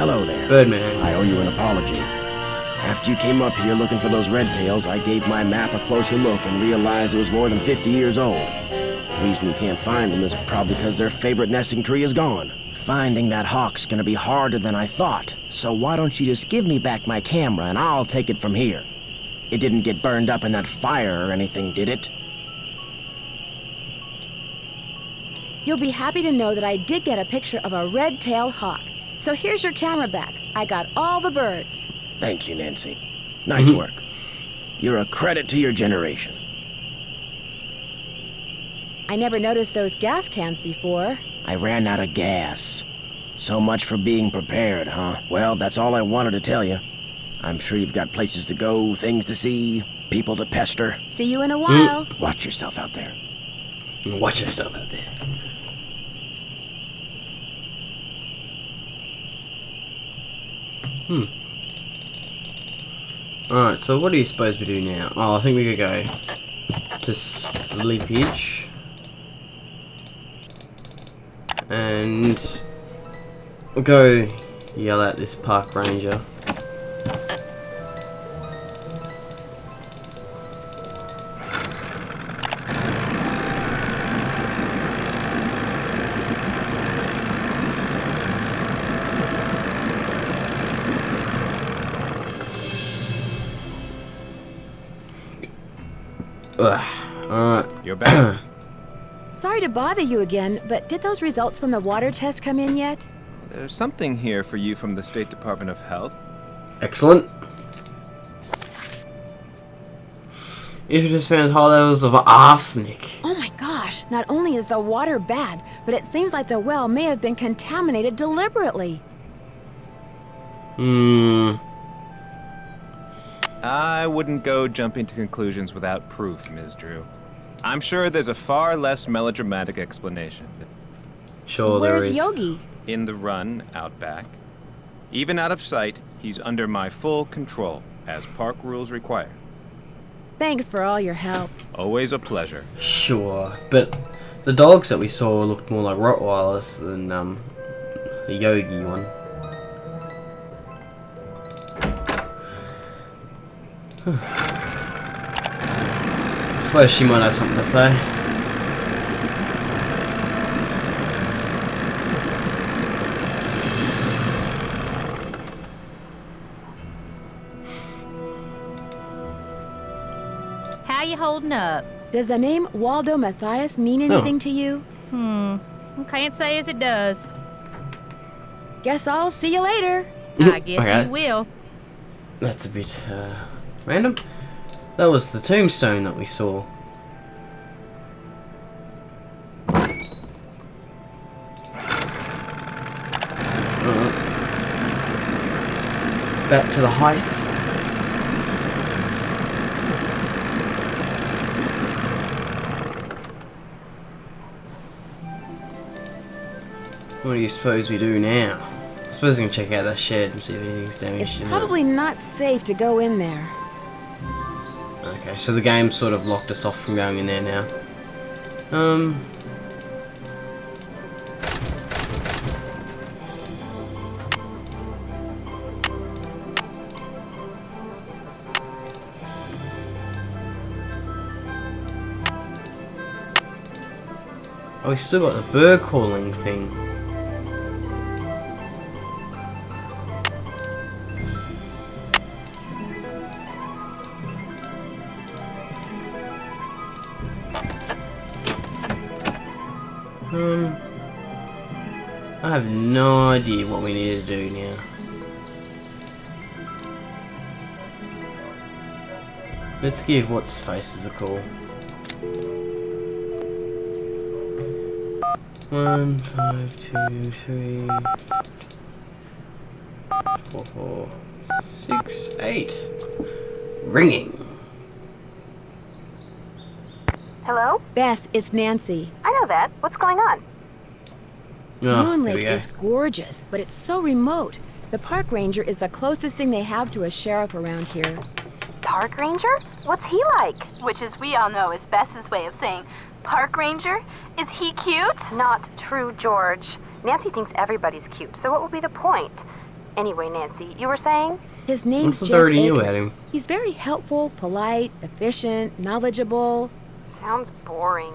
Hello there. Birdman. I owe you an apology. After you came up here looking for those red tails, I gave my map a closer look and realized it was more than 50 years old. The reason you can't find them is probably because their favorite nesting tree is gone. Finding that hawk's gonna be harder than I thought, so why don't you just give me back my camera and I'll take it from here. It didn't get burned up in that fire or anything, did it? You'll be happy to know that I did get a picture of a red-tailed hawk. So here's your camera back. I got all the birds. Thank you, Nancy. Nice work. You're a credit to your generation. I never noticed those gas cans before. I ran out of gas. So much for being prepared, huh? Well, that's all I wanted to tell you. I'm sure you've got places to go, things to see, people to pester. See you in a while. Watch yourself out there. Watch yourself out there. Alright, so what do you suppose we do now? Oh, I think we could go to Sleepage. And go yell at this park ranger. Alright. You're back. Sorry to bother you again, but did those results from the water test come in yet? There's something here for you from the State Department of Health. Excellent. You just found high levels of arsenic. Oh my gosh, not only is the water bad, but it seems like the well may have been contaminated deliberately. I wouldn't go jumping to conclusions without proof, Ms. Drew. I'm sure there's a far less melodramatic explanation. Sure there Where's is. Yogi? In the run, out back. Even out of sight, he's under my full control, as park rules require. Thanks for all your help. Always a pleasure. Sure, but the dogs that we saw looked more like Rottweilers than the Yogi one. Suppose she might have something to say. How you holding up? Does the name Waldo Matthias mean anything to you? Can't say as it does. Guess I'll see you later. I guess Okay. you will. That's a bit random. That was the tombstone that we saw. Back to the heist. What do you suppose we do now? I suppose we can check out that shed and see if anything's damaged It's in probably not safe to go in there. it. Okay, so the game sort of locked us off from going in there now. Oh, we still got the bird calling thing. I have no idea what we need to do now. Let's give what's faces a call. 1, 5, 2, 3, 4, 6, 8. Ringing. Hello? Bess, it's Nancy. I know that. What's going on? Oh, Moon here we Lake go. is gorgeous, but it's so remote. The park ranger is the closest thing they have to a sheriff around here. Park ranger? What's he like? Which, as we all know, is Bess's way of saying, Park Ranger? Is he cute? Not true, George. Nancy thinks everybody's cute, so what will be the point? Anyway, Nancy, you were saying? His name's What's Jeff there already new Akers. at him? He's very helpful, polite, efficient, knowledgeable. Sounds boring.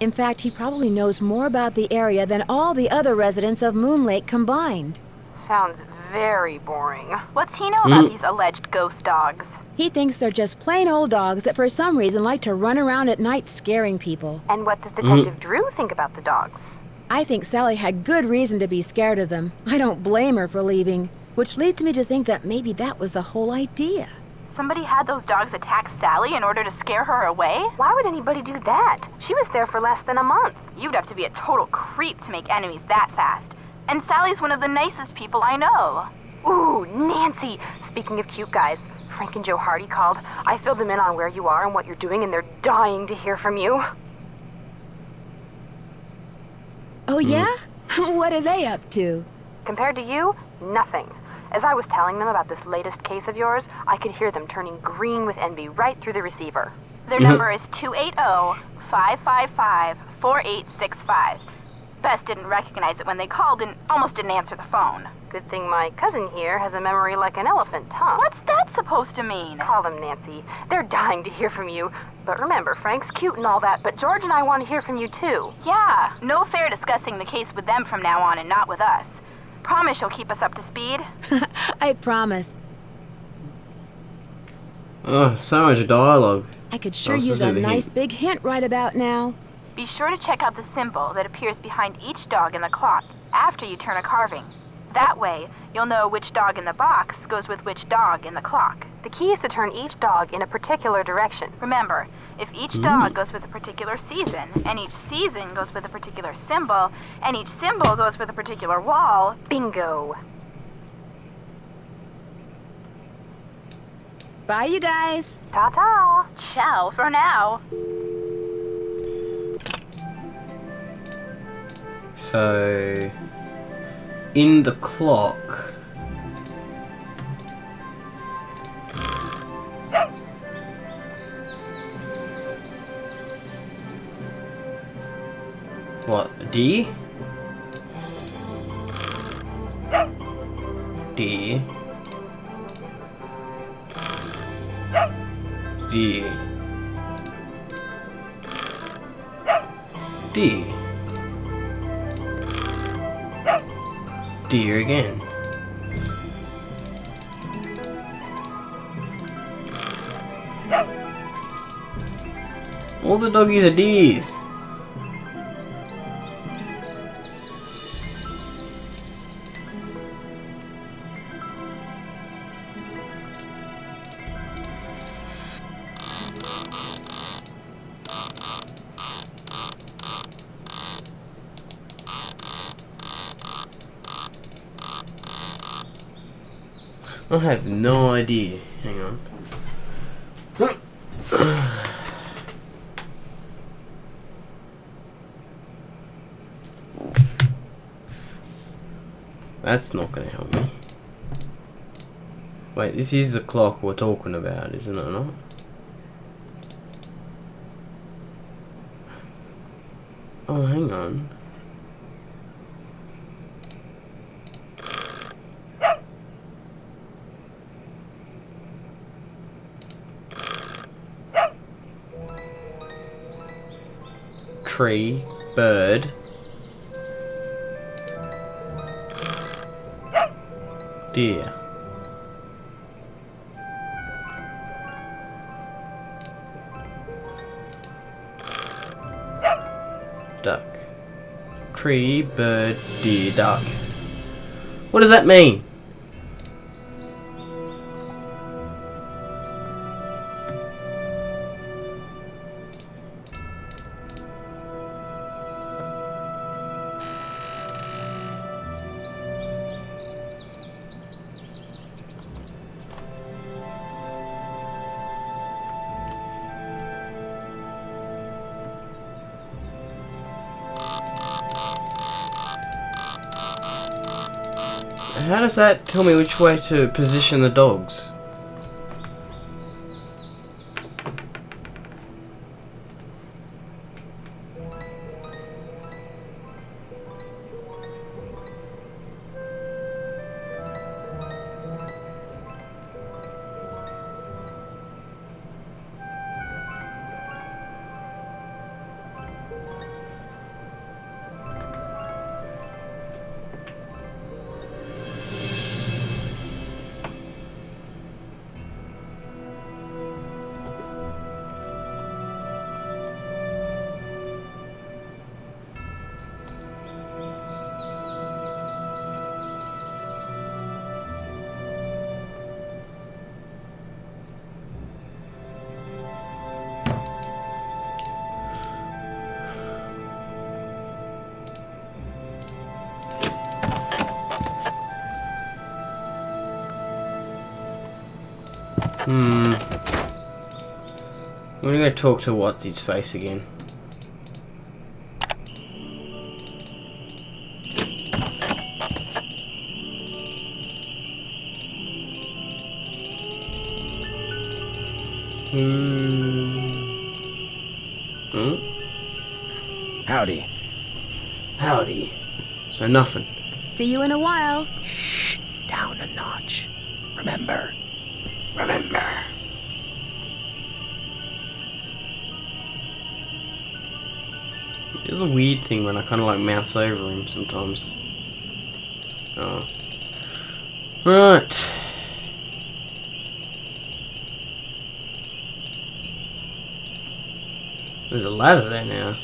In fact, he probably knows more about the area than all the other residents of Moon Lake combined. Sounds very boring. What's he know about these alleged ghost dogs? He thinks they're just plain old dogs that for some reason like to run around at night scaring people. And what does Detective Drew think about the dogs? I think Sally had good reason to be scared of them. I don't blame her for leaving, which leads me to think that maybe that was the whole idea. Somebody had those dogs attack Sally in order to scare her away? Why would anybody do that? She was there for less than a month. You'd have to be a total creep to make enemies that fast. And Sally's one of the nicest people I know. Ooh, Nancy! Speaking of cute guys, Frank and Joe Hardy called. I filled them in on where you are and what you're doing, and they're dying to hear from you. Oh, yeah? What are they up to? Compared to you, nothing. As I was telling them about this latest case of yours, I could hear them turning green with envy right through the receiver. Their number is 280-555-4865. Bess didn't recognize it when they called and almost didn't answer the phone. Good thing my cousin here has a memory like an elephant, huh? What's that supposed to mean? Call them, Nancy. They're dying to hear from you. But remember, Frank's cute and all that, but George and I want to hear from you too. Yeah, no fair discussing the case with them from now on and not with us. Promise you'll keep us up to speed? I promise. Oh, so much dialogue. I could sure Oh, so use this a is the nice hint. big hint right about now. Be sure to check out the symbol that appears behind each dog in the clock after you turn a carving. That way, you'll know which dog in the box goes with which dog in the clock. The key is to turn each dog in a particular direction. Remember, if each dog goes with a particular season, and each season goes with a particular symbol, and each symbol goes with a particular wall, Bingo. Bye, you guys. Ta-ta. ciao for now. So, in the clock. What? D? D. D. D. D again. All the doggies are D's. I have no idea. Hang on. That's not gonna help me. Wait, this is the clock we're talking about, isn't it not? Oh, hang on. Tree, bird. Deer. Duck. Tree, bird, deer, duck. What does that mean? How does that tell me which way to position the dogs? I'm gonna go talk to what's his face again. Howdy. Howdy. So nothing. See you in a while. Shh, down a notch. Remember. Remember. It's a weird thing when I kind of like mouse over him sometimes. Oh. Right. There's a ladder there now.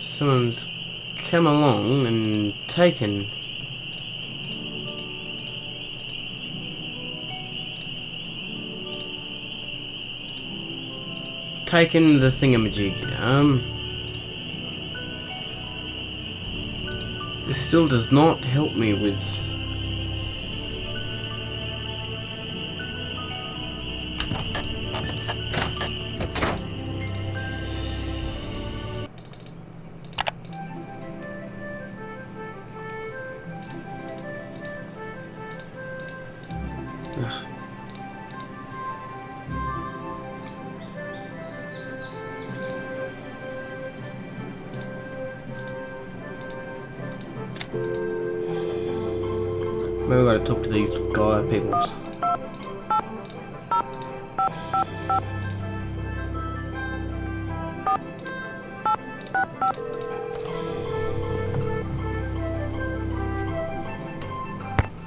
Someone's come along and taken. Taken the thingamajig. This still does not help me with. Ugh. Maybe we gotta talk to these guy peoples.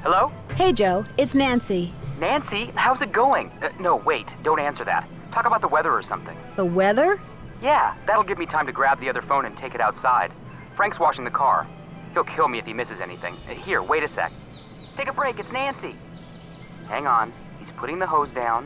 Hello? Hey, Joe. It's Nancy. Nancy, how's it going? No, wait, don't answer that. Talk about the weather or something. The weather? Yeah, that'll give me time to grab the other phone and take it outside. Frank's washing the car. He'll kill me if he misses anything. Here, wait a sec. Take a break, it's Nancy. Hang on, he's putting the hose down.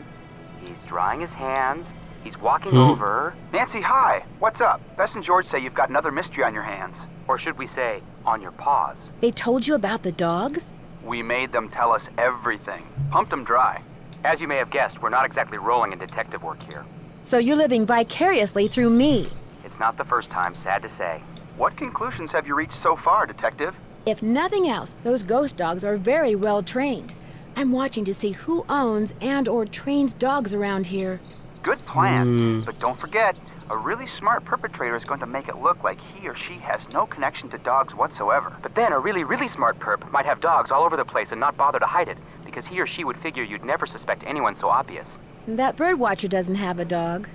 He's drying his hands. He's walking over. Nancy, hi. What's up? Bess and George say you've got another mystery on your hands. Or should we say, on your paws. They told you about the dogs? We made them tell us everything. Pumped them dry. As you may have guessed, we're not exactly rolling in detective work here. So you're living vicariously through me. It's not the first time, sad to say. What conclusions have you reached so far, Detective? If nothing else, those ghost dogs are very well trained. I'm watching to see who owns and or trains dogs around here. Good plan. But don't forget, a really smart perpetrator is going to make it look like he or she has no connection to dogs whatsoever. But then a really, really smart perp might have dogs all over the place and not bother to hide it, because he or she would figure you'd never suspect anyone so obvious. That birdwatcher doesn't have a dog.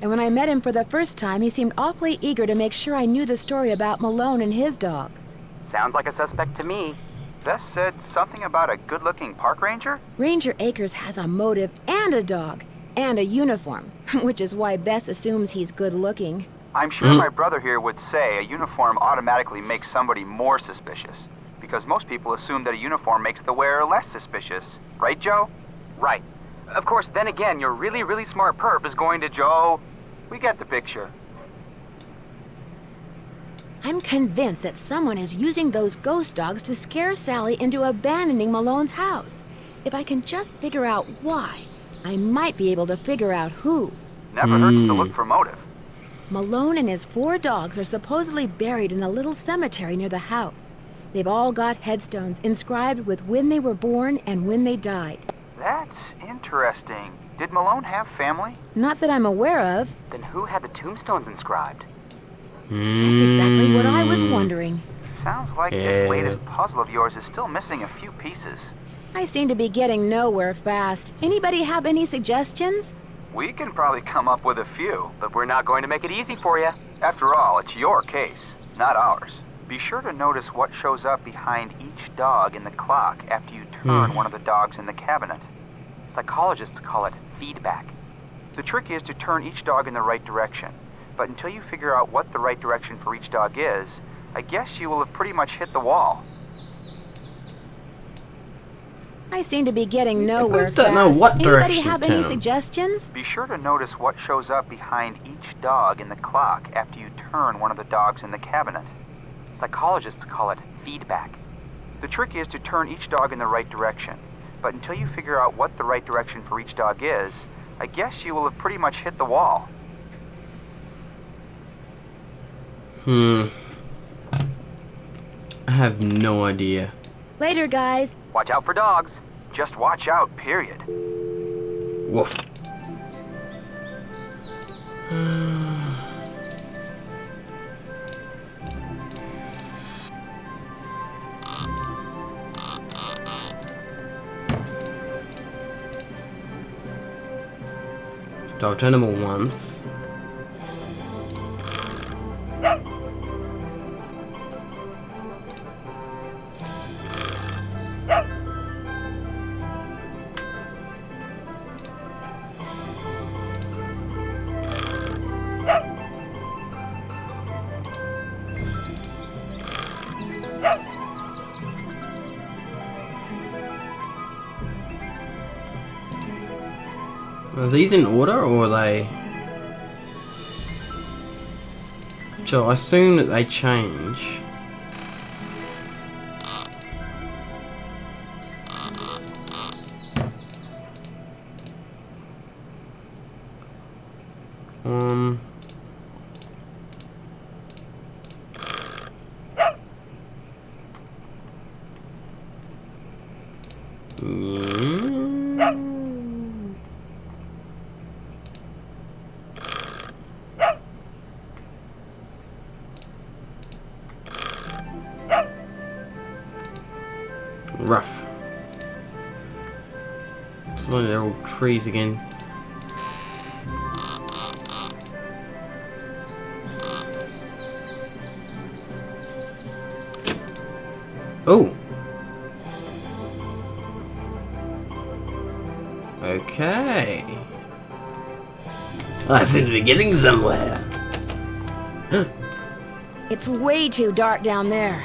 And when I met him for the first time, he seemed awfully eager to make sure I knew the story about Malone and his dogs. Sounds like a suspect to me. Bess said something about a good-looking park ranger? Ranger Acres has a motive and a dog. And a uniform, which is why Bess assumes he's good-looking. I'm sure my brother here would say a uniform automatically makes somebody more suspicious. Because most people assume that a uniform makes the wearer less suspicious. Right, Joe? Right. Of course, then again, your really, really smart perp is going to... Joe, we get the picture. I'm convinced that someone is using those ghost dogs to scare Sally into abandoning Malone's house. If I can just figure out why, I might be able to figure out who. Never hurts to look for motive. Malone and his 4 dogs are supposedly buried in a little cemetery near the house. They've all got headstones inscribed with when they were born and when they died. That's interesting. Did Malone have family? Not that I'm aware of. Then who had the tombstones inscribed? That's exactly what I was wondering. Sounds like this latest puzzle of yours is still missing a few pieces. I seem to be getting nowhere fast. Anybody have any suggestions? We can probably come up with a few. But we're not going to make it easy for you. After all, it's your case, not ours. Be sure to notice what shows up behind each dog in the clock after you turn one of the dogs in the cabinet. Psychologists call it feedback. The trick is to turn each dog in the right direction. But until you figure out what the right direction for each dog is, I guess you will have pretty much hit the wall. I seem to be getting nowhere. I don't know fast. what Anybody direction have to any turn 'em. suggestions? Be sure to notice what shows up behind each dog in the clock after you turn one of the dogs in the cabinet. Psychologists call it feedback. The trick is to turn each dog in the right direction. But until you figure out what the right direction for each dog is, I guess you will have pretty much hit the wall. I have no idea. Later, guys. Watch out for dogs. Just watch out, period. Woof. So I'll turn them all once. Are these in order or are they? So I assume that they change. Rough. So they're all trees again. Oh. Okay. I seem to be getting somewhere. It's way too dark down there.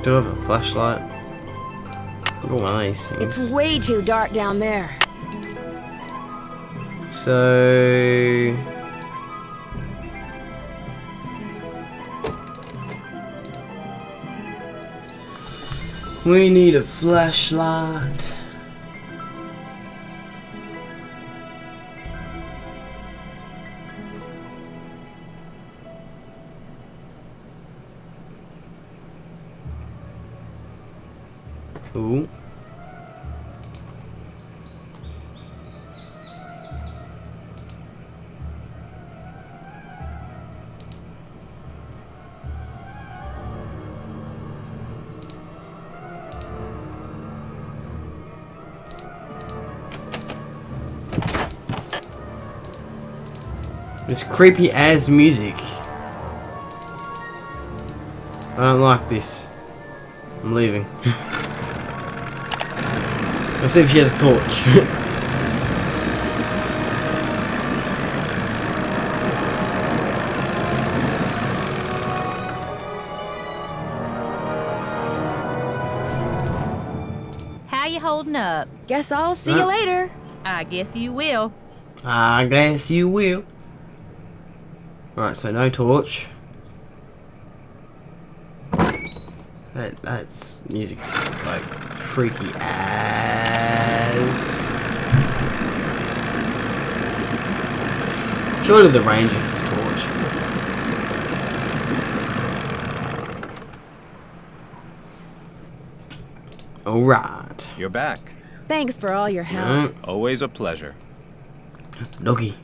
Do I have a flashlight? I've got one of these things. It's way too dark down there. So we need a flashlight. Ooh. This creepy ass music. I don't like this. I'm leaving. Let's see if she has a torch. How you holding up? Guess I'll see you later. I guess you will. I guess you will. Right, so no torch. That's music's like freaky as. Surely the ranger has a torch. Alright. You're back. Thanks for all your help. Always a pleasure. Doggy.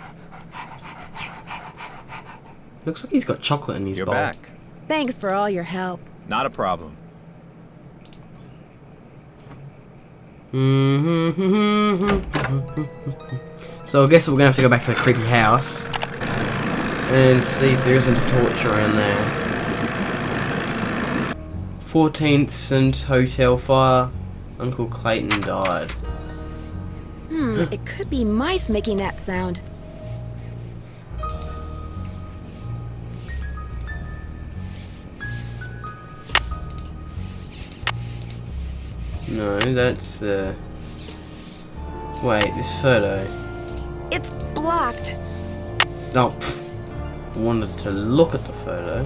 Looks like he's got chocolate in his You're bowl. back. Thanks for all your help. Not a problem. So I guess we're gonna have to go back to the creepy house and see if there isn't a torch around there. 14th St. Hotel fire. Uncle Clayton died. It could be mice making that sound. No, that's the... Wait, this photo. It's blocked. No, I wanted to look at the photo.